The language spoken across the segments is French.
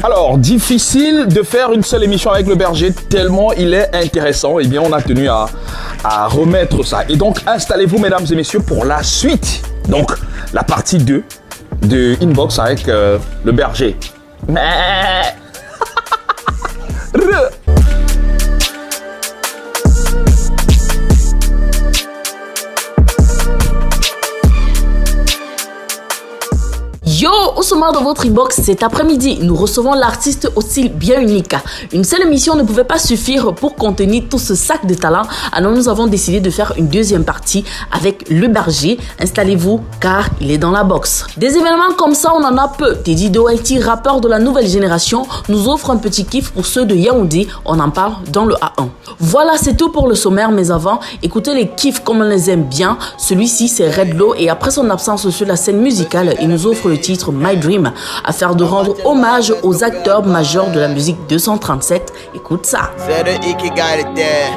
Alors, difficile de faire une seule émission avec le berger, tellement il est intéressant. Eh bien, on a tenu à remettre ça. Et donc, installez-vous, mesdames et messieurs, pour la suite. Donc, la partie 2 de Inbox avec le berger. Yo, Ousmane dans votre inbox cet après-midi, nous recevons l'artiste au style bien unique. Une seule émission ne pouvait pas suffire pour contenir tout ce sac de talent, alors nous avons décidé de faire une deuxième partie avec le berger. Installez-vous car il est dans la box. Des événements comme ça, on en a peu. Teddy Doherty, rappeur de la nouvelle génération, nous offre un petit kiff pour ceux de Yaoundé. On en parle dans le A1. Voilà, c'est tout pour le sommaire, mais avant, écoutez les kiffs comme on les aime bien. Celui-ci, c'est Redlow et après son absence sur la scène musicale, il nous offre le titre My Dream, afin de rendre hommage aux acteurs majeurs de la musique 237. Écoute ça. C'est le Ikigai there.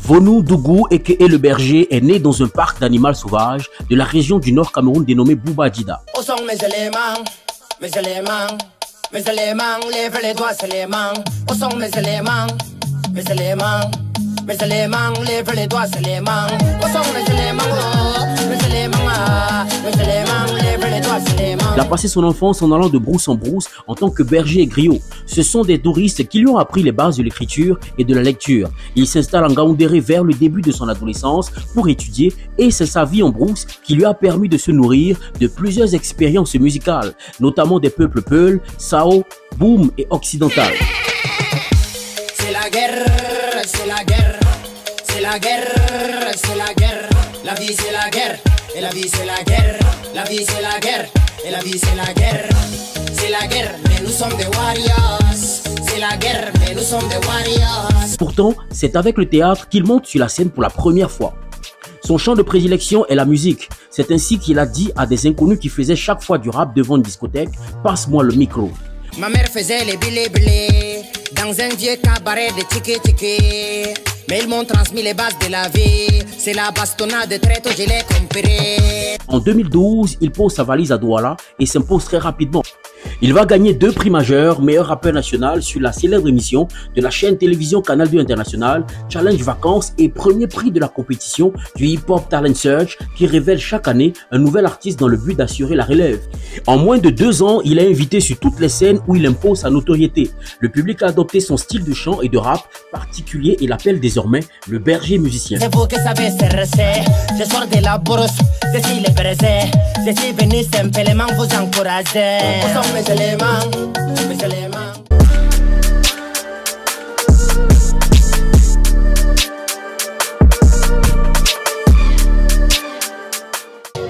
Vonou Dougou aka le berger est né dans un parc d'animaux sauvages de la région du Nord Cameroun dénommé Bouba Djida. Où sont mes éléments? Mes éléments, mes éléments, lève les doigts, c'est les mains. Où sont mes éléments? Mes éléments, mes éléments, lève les doigts, c'est les mains. Où sont mes éléments? Mes éléments, mes éléments, lève les doigts, c'est les mains. Il a passé son enfance en allant de brousse en brousse en tant que berger et griot. Ce sont des touristes qui lui ont appris les bases de l'écriture et de la lecture. Il s'installe en Gaoundéré vers le début de son adolescence pour étudier et c'est sa vie en brousse qui lui a permis de se nourrir de plusieurs expériences musicales, notamment des peuples Peul, Sao, Boum et Occidental. C'est la guerre, c'est la guerre, c'est la guerre, c'est la guerre. La vie c'est la guerre, et la vie c'est la guerre. La vie c'est la guerre, et la vie c'est la guerre. C'est la guerre, mais nous sommes des warriors. C'est la guerre, mais nous sommes des warriors. Pourtant, c'est avec le théâtre qu'il monte sur la scène pour la première fois. Son champ de prédilection est la musique. C'est ainsi qu'il a dit à des inconnus qui faisaient chaque fois du rap devant une discothèque « Passe-moi le micro ». Ma mère faisait les blé dans un vieux cabaret de tiki-tiki. Mais ils m'ont transmis les bases de la vie. C'est la bastonnade très tôt, je l'ai compris. En 2012, il pose sa valise à Douala et s'impose très rapidement. Il va gagner 2 prix majeurs, meilleur rappeur national sur la célèbre émission de la chaîne télévision Canal 2 International, Challenge Vacances et premier prix de la compétition du Hip Hop Talent Search qui révèle chaque année un nouvel artiste dans le but d'assurer la relève. En moins de 2 ans, il est invité sur toutes les scènes où il impose sa notoriété. Le public a adopté son style de chant et de rap particulier et l'appelle désormais le berger musicien. C'est vous qui savez CRC, je sors de la brousse, je suis le berger. Je suis venu simplement vous encourager. Où sont mes éléments, mes éléments?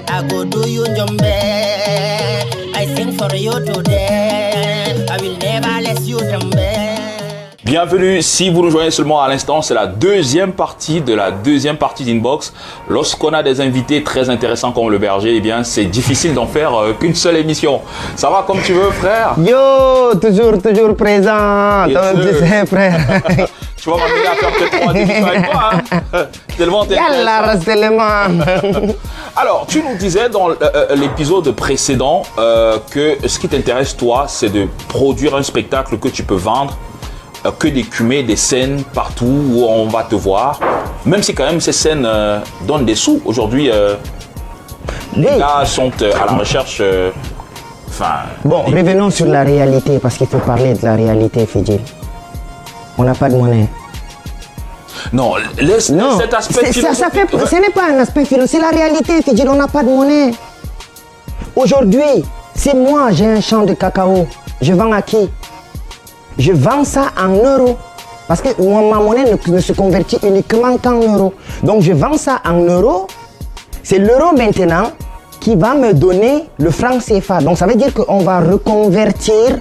I go do you Njombe, I sing for you today, I will never let you Njombe. Bienvenue, si vous nous joignez seulement à l'instant, c'est la deuxième partie d'Inbox. Lorsqu'on a des invités très intéressants comme le berger, eh bien c'est difficile d'en faire qu'une seule émission. Ça va comme tu veux, frère? Yo, toujours présent, comme tu sais, frère. Tu vas m'amener à faire peut-être 3 émissions avec toi, hein? Tellement t'es Yallah, tellement. Alors, tu nous disais dans l'épisode précédent que ce qui t'intéresse, toi, c'est de produire un spectacle que tu peux vendre, que d'écumer des scènes partout où on va te voir, même si quand même ces scènes donnent des sous. Aujourd'hui, les gars sont à la recherche. Bon, revenons sur la réalité, parce qu'il faut parler de la réalité, Fidjil. On n'a pas de monnaie. Non, laisse cet aspect philosophique. Ce n'est pas un aspect philosophique, c'est la réalité, Fidjil, on n'a pas de monnaie. Aujourd'hui, si moi j'ai un champ de cacao, je vends à qui? Je vends ça en euros. Parce que ma monnaie ne se convertit uniquement qu'en euros. Donc je vends ça en euros. C'est l'euro maintenant qui va me donner le franc CFA. Donc ça veut dire qu'on va reconvertir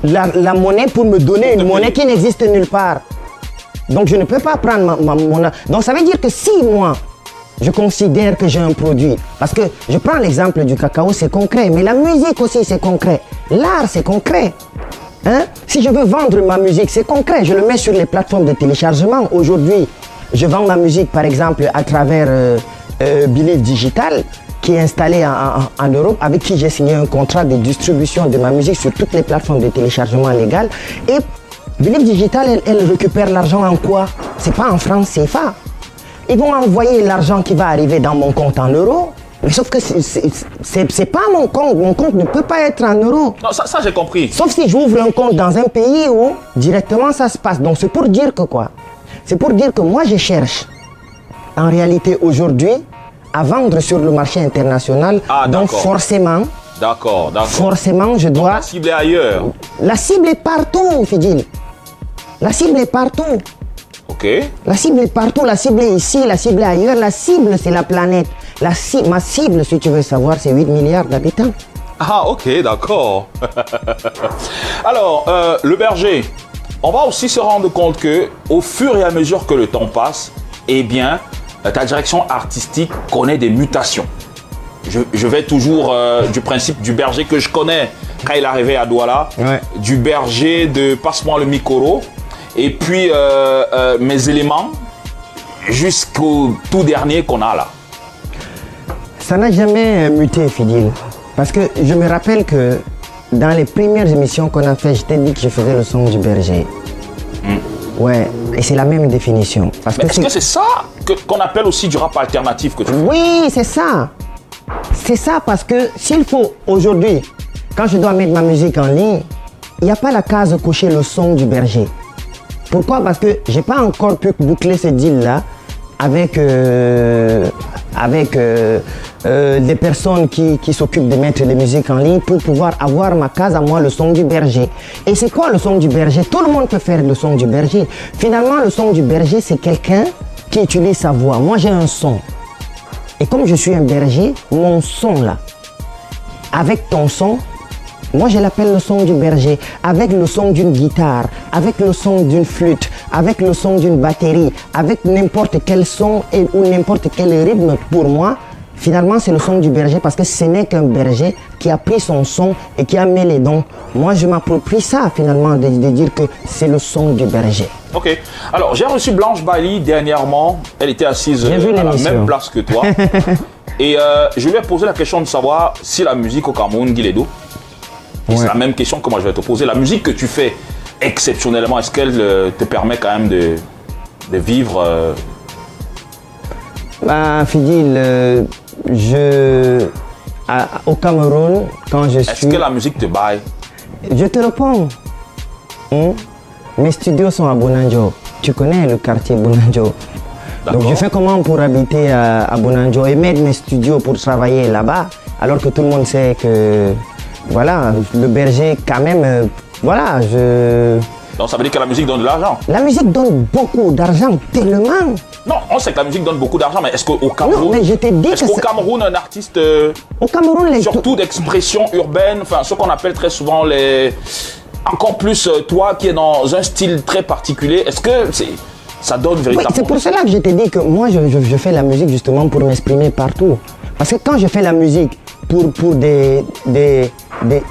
la monnaie pour me donner une monnaie qui n'existe nulle part. Donc je ne peux pas prendre mon... Donc ça veut dire que si moi, je considère que j'ai un produit. Parce que je prends l'exemple du cacao, c'est concret. Mais la musique aussi, c'est concret. L'art, c'est concret. Hein? Si je veux vendre ma musique, c'est concret. Je le mets sur les plateformes de téléchargement. Aujourd'hui, je vends ma musique, par exemple, à travers Believe Digital, qui est installé en Europe, avec qui j'ai signé un contrat de distribution de ma musique sur toutes les plateformes de téléchargement légales. Et Believe Digital, elle récupère l'argent en quoi? C'est pas en francs CFA. Ils vont envoyer l'argent qui va arriver dans mon compte en euros. Mais sauf que c'est pas mon compte. Mon compte ne peut pas être en euros. Non, ça j'ai compris. Sauf si j'ouvre un compte dans un pays où directement ça se passe. Donc c'est pour dire que quoi? C'est pour dire que moi je cherche, en réalité aujourd'hui, à vendre sur le marché international. Ah, donc forcément, forcément je dois... Donc, la cible est ailleurs. La cible est partout, Fidil. La cible est partout. Ok. La cible est partout, la cible est ici, la cible est ailleurs. La cible, c'est la planète. Ma cible, si tu veux savoir, c'est 8 milliards d'habitants. Ah, ok, d'accord. Alors, le berger, on va aussi se rendre compte que au fur et à mesure que le temps passe, eh bien, ta direction artistique connaît des mutations. Je vais toujours du principe du berger que je connais quand il est arrivé à Douala, ouais. Du berger de Passe-moi le micro, et puis mes éléments jusqu'au tout dernier qu'on a là. Ça n'a jamais muté, Fidil. Parce que je me rappelle que dans les premières émissions qu'on a fait, je t'ai dit que je faisais le son du berger. Ouais, et c'est la même définition. Est-ce que c'est ça qu'on appelle aussi du rap alternatif que tu fais? Oui, c'est ça. C'est ça, parce que s'il faut aujourd'hui, quand je dois mettre ma musique en ligne, il n'y a pas la case cocher le son du berger. Pourquoi? Parce que je n'ai pas encore pu boucler ce deal-là avec des personnes qui s'occupent de mettre des musiques en ligne pour pouvoir avoir ma case à moi, le son du berger. Et c'est quoi le son du berger? Tout le monde peut faire le son du berger. Finalement, le son du berger, c'est quelqu'un qui utilise sa voix. Moi, j'ai un son. Et comme je suis un berger, mon son là, avec ton son, moi je l'appelle le son du berger, avec le son d'une guitare, avec le son d'une flûte, avec le son d'une batterie, avec n'importe quel son ou n'importe quel rythme pour moi, finalement c'est le son du berger parce que ce n'est qu'un berger qui a pris son son et qui a mêlé. Donc moi je m'approprie ça finalement de dire que c'est le son du berger. Ok. Alors j'ai reçu Blanche Bali dernièrement, elle était assise à la même place que toi. Et je lui ai posé la question de savoir si la musique au Cameroun, Guiledo, ouais. C'est la même question que moi je vais te poser. La musique que tu fais exceptionnellement, est-ce qu'elle te permet quand même de vivre Fidil, au Cameroun, quand je suis... Est-ce que la musique te baille? Je te réponds. Mes studios sont à Bonanjo. Tu connais le quartier Bonanjo. Donc je fais comment pour habiter à Bonanjo et mettre mes studios pour travailler là-bas, alors que tout le monde sait que, voilà, le berger quand même, voilà, Donc ça veut dire que la musique donne de l'argent? La musique donne beaucoup d'argent, tellement. Non, on sait que la musique donne beaucoup d'argent, mais est-ce qu'au Cameroun... Non, mais je t'ai dit est-ce qu'au Cameroun, un artiste... au Cameroun, surtout d'expression urbaine, enfin, ce qu'on appelle très souvent les... Encore plus, toi qui es dans un style très particulier, est-ce que ça donne véritablement... Oui, c'est pour cela que je t'ai dit que moi, je fais la musique justement pour m'exprimer partout. Parce que quand je fais la musique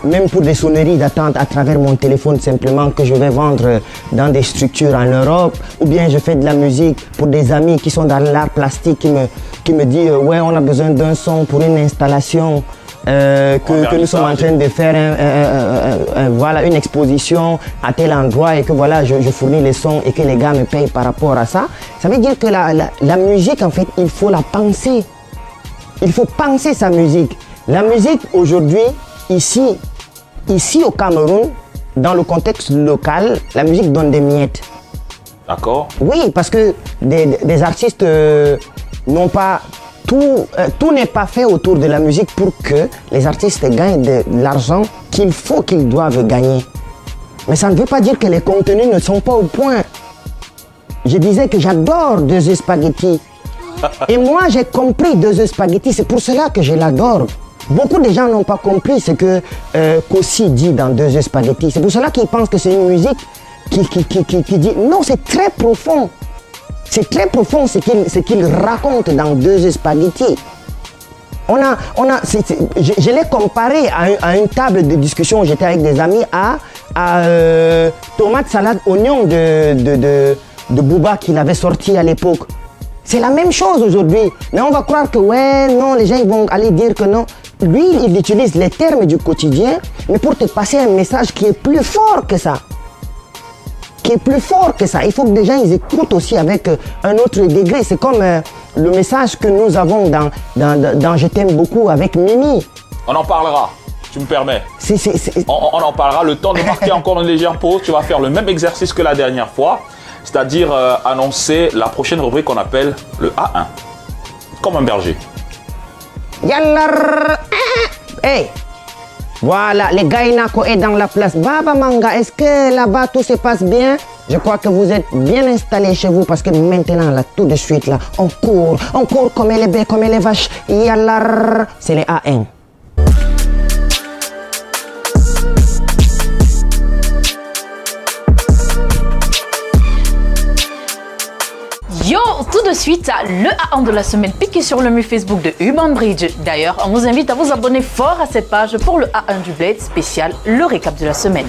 même pour des sonneries d'attente à travers mon téléphone simplement que je vais vendre dans des structures en Europe, ou bien je fais de la musique pour des amis qui sont dans l'art plastique qui me disent ouais, on a besoin d'un son pour une installation que nous sommes en train de faire voilà, une exposition à tel endroit et que voilà, je fournis les sons et que les gars me payent par rapport à ça. Ça veut dire que la musique, en fait, il faut la penser. Il faut penser sa musique. La musique aujourd'hui, ici au Cameroun, dans le contexte local, la musique donne des miettes. D'accord. Oui, parce que des artistes n'ont pas... Tout n'est pas fait autour de la musique pour que les artistes gagnent de l'argent qu'ils doivent gagner. Mais ça ne veut pas dire que les contenus ne sont pas au point. Je disais que j'adore 2 Spaghetti. Et moi, j'ai compris 2 Spaghetti, c'est pour cela que je l'adore. Beaucoup de gens n'ont pas compris ce que Kossi dit dans 2 Spaghetti. C'est pour cela qu'ils pensent que c'est une musique qui dit... Non, c'est très profond. C'est très profond ce qu'il raconte dans Deux Spaghetti. Je l'ai comparé à une table de discussion où j'étais avec des amis à tomate, salade, oignon de Booba qu'il avait sorti à l'époque. C'est la même chose aujourd'hui. Mais on va croire que ouais, non, les gens ils vont aller dire que non. Lui, il utilise les termes du quotidien, mais pour te passer un message qui est plus fort que ça. Il faut que des gens ils écoutent aussi avec un autre degré. C'est comme le message que nous avons dans Je t'aime beaucoup avec Mimi. On en parlera, tu me permets. On en parlera. Le temps de marquer encore une légère pause. Tu vas faire le même exercice que la dernière fois. C'est-à-dire annoncer la prochaine rubrique qu'on appelle le A1. Comme un berger. Yallar. Hey. Voilà, les Gainako est dans la place. Baba Manga, est-ce que là-bas tout se passe bien? Je crois que vous êtes bien installés chez vous parce que maintenant, là, tout de suite, là, on court comme les baies, comme les vaches. Yallar. C'est les A1. Yo, tout de suite, le A1 de la semaine piqué sur le mur Facebook de Urban Bridge. D'ailleurs, on vous invite à vous abonner fort à cette page pour le A1 du Bled spécial, le récap de la semaine.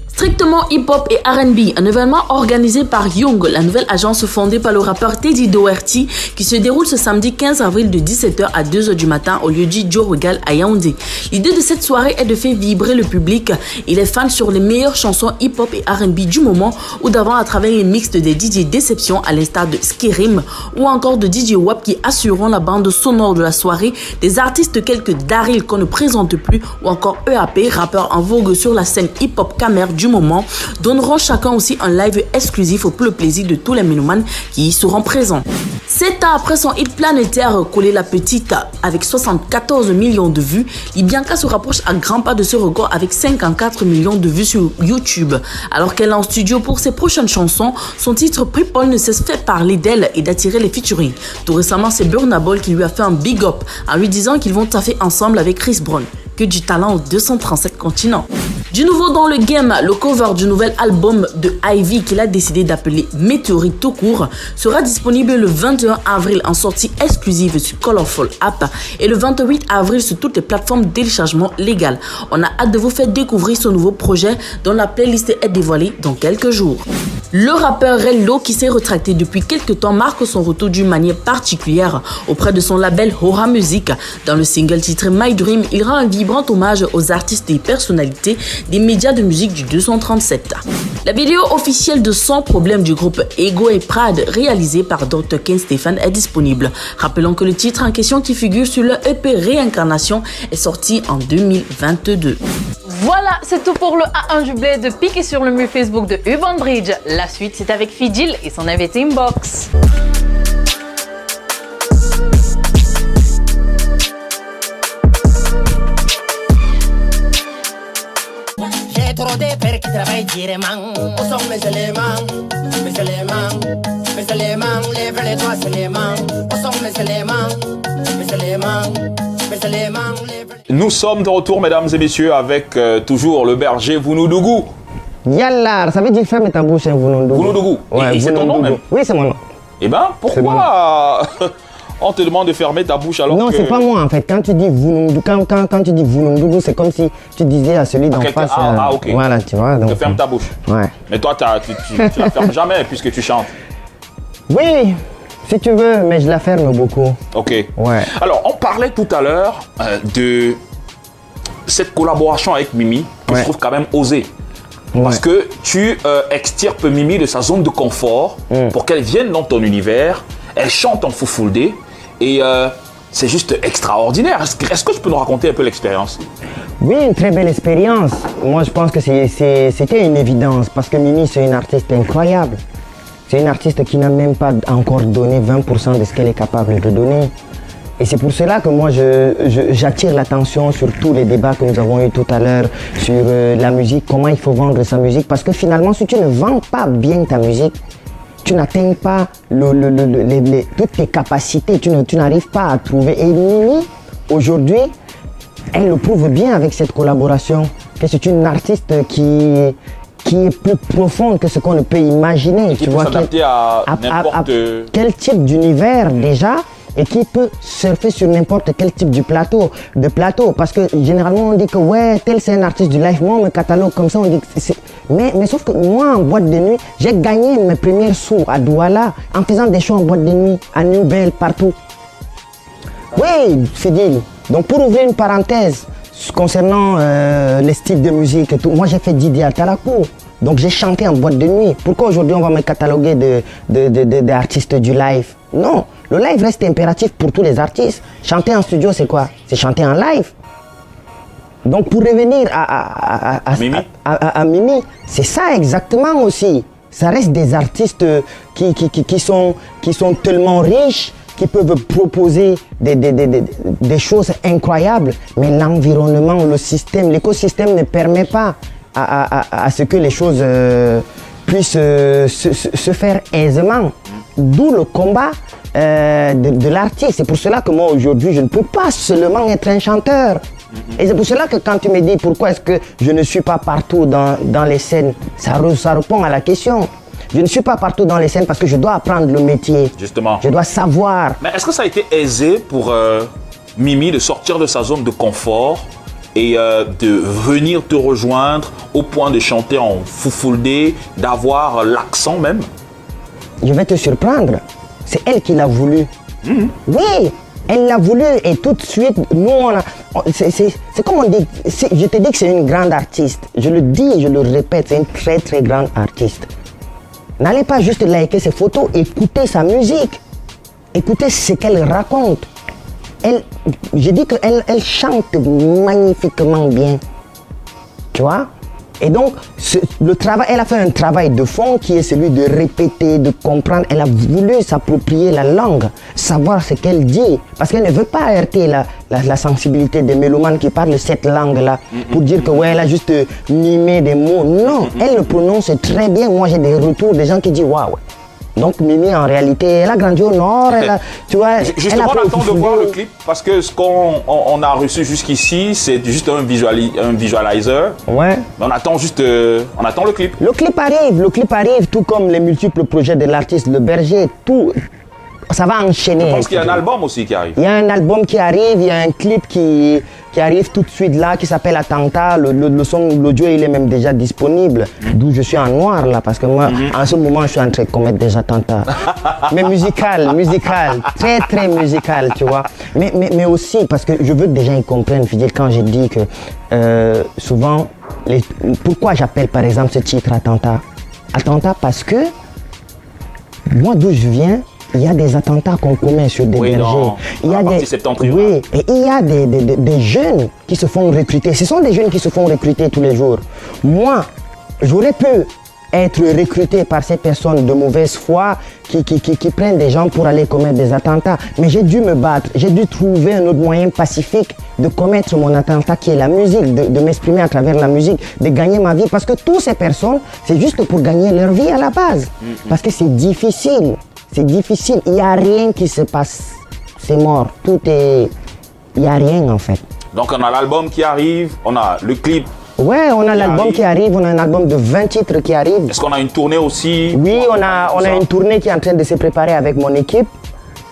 Strictement hip-hop et R&B, un événement organisé par Young, la nouvelle agence fondée par le rappeur Teddy Doherty, qui se déroule ce samedi 15 avril de 17h à 2h du matin au lieu dit Joe Regal à Yaoundé. L'idée de cette soirée est de faire vibrer le public et les fans sur les meilleures chansons hip-hop et R&B du moment ou d'avant à travers les mix des DJ Déception à l'instar de Skirim ou encore de DJ Wap qui assureront la bande sonore de la soirée, des artistes tels que Daryl qu'on ne présente plus ou encore EAP, rappeur en vogue sur la scène hip-hop Camer du moment, donneront chacun aussi un live exclusif pour le plaisir de tous les mélomanes qui y seront présents. 7 ans après son hit planétaire Coller la Petite avec 74 millions de vues, Libianca se rapproche à grands pas de ce record avec 54 millions de vues sur YouTube. Alors qu'elle est en studio pour ses prochaines chansons, son titre People ne cesse fait parler d'elle et d'attirer les featuring. Tout récemment, c'est Burna Boy qui lui a fait un big up en lui disant qu'ils vont taffer ensemble avec Chris Brown. Que du talent aux 237 continents. Du nouveau dans le game, le cover du nouvel album de Ivy qu'il a décidé d'appeler Météorite tout court sera disponible le 21 avril en sortie exclusive sur Colorful App et le 28 avril sur toutes les plateformes de téléchargement légales. On a hâte de vous faire découvrir ce nouveau projet dont la playlist est dévoilée dans quelques jours. Le rappeur Rello, qui s'est retracté depuis quelques temps, marque son retour d'une manière particulière auprès de son label Hora Music. Dans le single titré My Dream, il rend un vibrant hommage aux artistes et personnalités des médias de musique du 237. La vidéo officielle de Sans Problème du groupe Ego et Prad, réalisée par Dr. Ken Stéphane, est disponible. Rappelons que le titre en question qui figure sur le EP Réincarnation est sorti en 2022. Voilà, c'est tout pour le A1 du Bled piqué sur le mur Facebook de Urban Bridge. La suite, c'est avec Fidjil et son invité Inbox. J'ai trop de pères qui travaillent directement. Où sont mes éléments? Mes éléments, mes éléments, lève les doigts, c'est les mains. Où sont mes éléments? Mes éléments, mes éléments, lève les... Nous sommes de retour, mesdames et messieurs, avec toujours le berger Vounoudougu. Yallar, ça veut dire ferme ta bouche, hein, Vounoudougu. Vounoudougu. Ouais, et c'est ton nom même? Oui, c'est mon nom. Eh ben, pourquoi on te demande de fermer ta bouche alors non, que... c'est pas moi en fait. Quand tu dis Vounoudougu, quand tu dis Vounoudougu, c'est comme si tu disais à celui d'en face. Ok. Voilà, tu vois. Donc, tu fermes ta bouche. Ouais. Mais toi, tu la fermes jamais puisque tu chantes. Oui, si tu veux, mais je la ferme beaucoup. Ok. Ouais. Alors, on parlait tout à l'heure de cette collaboration avec Mimi que je trouve quand même osée. Parce que tu extirpes Mimi de sa zone de confort pour qu'elle vienne dans ton univers. Elle chante en Foufoulde et c'est juste extraordinaire. Est-ce que tu peux nous raconter un peu l'expérience? Oui, une très belle expérience. Moi, je pense que c'était une évidence parce que Mimi, c'est une artiste incroyable. C'est une artiste qui n'a même pas encore donné 20% de ce qu'elle est capable de donner. Et c'est pour cela que moi, j'attire l'attention sur tous les débats que nous avons eu tout à l'heure sur la musique, comment il faut vendre sa musique. Parce que finalement, si tu ne vends pas bien ta musique, tu n'atteins pas toutes tes capacités, tu n'arrives pas à trouver. Et Mimi, aujourd'hui, elle le prouve bien avec cette collaboration, que c'est une artiste qui qui est plus profonde que ce qu'on ne peut imaginer. Qui peut s'adapter à n'importe... quel type d'univers déjà, et qui peut surfer sur n'importe quel type de plateau. Parce que généralement on dit que ouais, tel c'est un artiste du live, moi on me catalogue comme ça, on dit que c'est... Mais sauf que moi en boîte de nuit, j'ai gagné mes premiers sous à Douala en faisant des shows en boîte de nuit, à New Bell, partout. Oui, Fidil. Donc pour ouvrir une parenthèse concernant les styles de musique et tout, moi j'ai fait Didier Altarakou. Donc j'ai chanté en boîte de nuit. Pourquoi aujourd'hui on va me cataloguer d'artistes du live? Non, le live reste impératif pour tous les artistes. Chanter en studio c'est quoi? C'est chanter en live. Donc pour revenir à Mimi, c'est ça exactement aussi. Ça reste des artistes qui sont tellement riches, qui peuvent proposer des choses incroyables, mais l'environnement, le système, l'écosystème ne permet pas à ce que les choses puissent se faire aisément. D'où le combat de l'artiste. C'est pour cela que moi aujourd'hui je ne peux pas seulement être un chanteur. Et c'est pour cela que quand tu me dis pourquoi est-ce que je ne suis pas partout dans les scènes, ça répond à la question. Je ne suis pas partout dans les scènes parce que je dois apprendre le métier. Justement. Je dois savoir. Mais est-ce que ça a été aisé pour Mimi de sortir de sa zone de confort et de venir te rejoindre au point de chanter en foufoulde, d'avoir l'accent même? Je vais te surprendre. C'est elle qui l'a voulu. Oui, elle l'a voulu et tout de suite, nous, c'est comme on dit, je te dis que c'est une grande artiste. Je le dis et je le répète, c'est une très très grande artiste. N'allez pas juste liker ses photos, écoutez sa musique. Écoutez ce qu'elle raconte. Je dis qu'elle chante magnifiquement bien. Tu vois? Et donc, elle a fait un travail de fond qui est celui de répéter, de comprendre. Elle a voulu s'approprier la langue, savoir ce qu'elle dit. Parce qu'elle ne veut pas heurter la sensibilité des mélomanes qui parlent cette langue-là pour dire que ouais, elle a juste mimé des mots. Non, elle le prononce très bien. Moi, j'ai des retours des gens qui disent waouh. Donc Mimi, en réalité, elle a grandi au nord, tu vois... Justement, on attend de voir le clip, parce que ce qu'on a reçu jusqu'ici, c'est juste un visualizer. Ouais. Mais on attend le clip. Le clip arrive, tout comme les multiples projets de l'artiste, le berger, tout... Ça va enchaîner. Je pense qu'il y a un album aussi qui arrive. Il y a un album qui arrive, il y a un clip qui arrive tout de suite là, qui s'appelle Attentat. Le son, l'audio, il est même déjà disponible. D'où je suis en noir là, parce que moi, en ce moment, je suis en train de commettre des attentats. Mais musical, très très musical, tu vois. Mais aussi, parce que je veux que des gens y comprennent, Fidèle, quand j'ai dit que souvent, pourquoi j'appelle par exemple ce titre Attentat? Attentat parce que, moi d'où je viens, il y a des attentats qu'on commet sur des bergers. Il y a et il y a des jeunes qui se font recruter. Ce sont des jeunes qui se font recruter tous les jours. Moi, j'aurais pu être recruté par ces personnes de mauvaise foi qui prennent des gens pour aller commettre des attentats. Mais j'ai dû me battre. J'ai dû trouver un autre moyen pacifique de commettre mon attentat qui est la musique, de m'exprimer à travers la musique, de gagner ma vie. Parce que toutes ces personnes, c'est juste pour gagner leur vie à la base. Parce que c'est difficile. C'est difficile, il n'y a rien qui se passe, c'est mort, il n'y a rien en fait. Donc on a l'album qui arrive, on a le clip. Ouais, on a l'album qui arrive, on a un album de 20 titres qui arrive. Est-ce qu'on a une tournée aussi? Oui, on a une tournée qui est en train de se préparer avec mon équipe.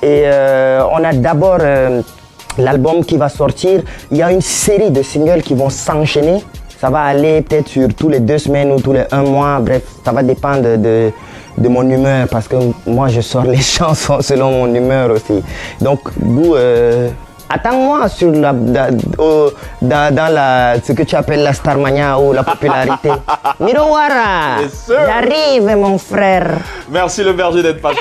Et on a d'abord l'album qui va sortir. Il y a une série de singles qui vont s'enchaîner. Ça va aller peut-être sur tous les 2 semaines ou tous les 1 mois, bref, ça va dépendre de mon humeur, parce que moi je sors les chansons selon mon humeur aussi. Donc attends-moi sur dans ce que tu appelles la starmania ou la popularité. Miroara, j'arrive mon frère. Merci le berger d'être passé.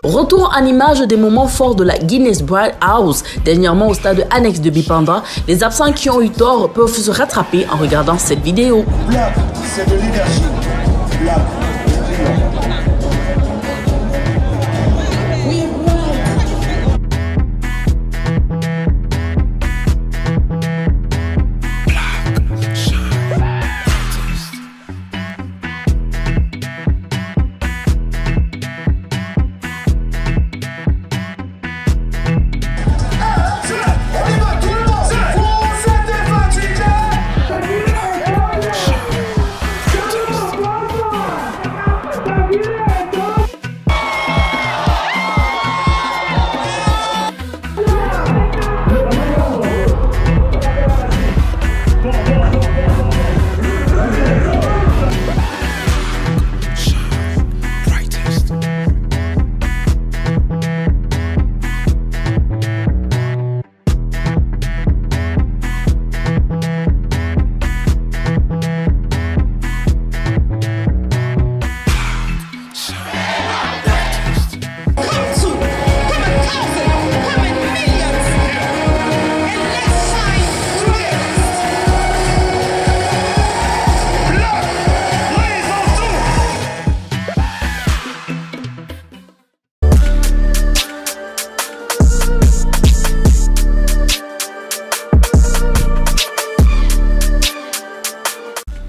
Retour en image des moments forts de la Guinness Bride House. Dernièrement au stade annexe de Bipanda, les absents qui ont eu tort peuvent se rattraper en regardant cette vidéo. Black, c'est de l'énergie. Black.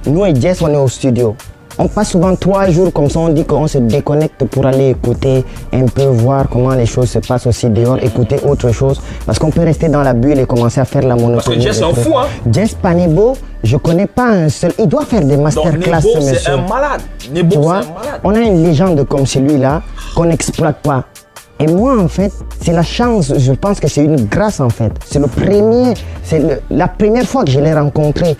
nous et Jess, on est au studio. On passe souvent 3 jours comme ça, on dit qu'on se déconnecte pour aller écouter un peu, voir comment les choses se passent aussi dehors, écouter autre chose. Parce qu'on peut rester dans la bulle et commencer à faire la monotonie. Parce que Jess, c'est un fou, hein. Jess Panebo, je connais pas un seul. Il doit faire des masterclass, Nebo, monsieur. c'est un malade. Nebo, Tu c'est vois, un malade. on a une légende comme celui-là qu'on n'exploite pas. Et moi, en fait, c'est la chance, je pense que c'est une grâce, en fait. C'est la première fois que je l'ai rencontré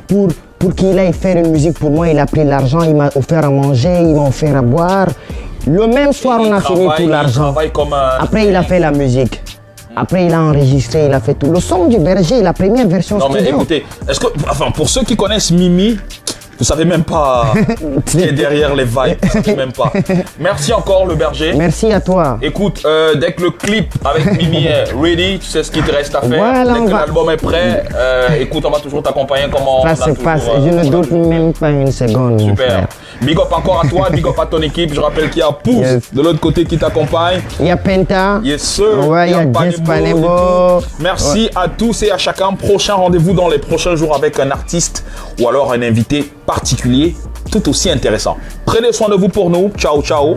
pour qu'il aille faire une musique pour moi. Il a pris l'argent, il m'a offert à manger, il m'a offert à boire. Le même soir, on a fini tout l'argent. Après, il a fait la musique. Après, il a enregistré, il a fait tout. Le son du berger, la première version Non, mais studio. écoutez, est-ce que, enfin, pour ceux qui connaissent Mimi, vous savez même pas qui est derrière les vibes. Vous savez même pas. Merci encore, le berger. Merci à toi. Écoute, dès que le clip avec Mimi est ready, tu sais ce qu'il te reste à faire. Voilà, dès que l'album est prêt, écoute, on va toujours t'accompagner comme on Ça a se toujours, passe, je ne doute même pas une seconde, mon Super. frère. Big up encore à toi, big up à ton équipe. Je rappelle qu'il y a Pouce Yes. de l'autre côté qui t'accompagne. Il y a Penta. Yes, sir. Ouais, il y a Panebo Jess et Panebo. tout. Merci à tous et à chacun. Prochain rendez-vous dans les prochains jours avec un artiste ou alors un invité particulier tout aussi intéressant. Prenez soin de vous pour nous. Ciao, ciao.